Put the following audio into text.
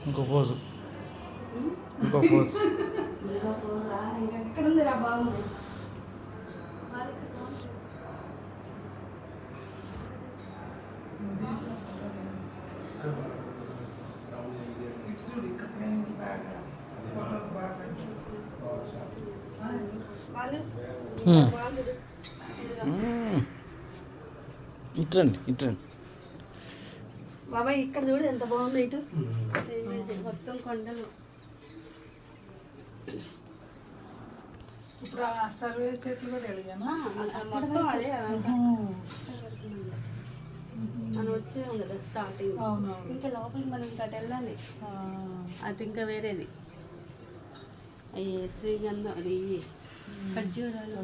ఇంకో పోజు ఇంకో పోజ్ ఇంకా ఎక్కడ ఉంది రా బాగుంది. ఇట్రండి ఇట్రండి బాబాయ్ ఇక్కడ చూడు ఎంత బాగుంది. ఇటు మొత్తం కొండలు. ఇప్పుడు ఆ సర్వే చెట్లు కూడా వెళ్ళామా మొత్తం అదే అదంతా మనం వచ్చేది కదా స్టార్టింగ్. ఇంకా లోపలికి మనం ఇంకా అటు వెళ్ళాలి. అటు ఇంకా వేరేది అయ్యి శ్రీగంధం అది ఖర్జూరాలు.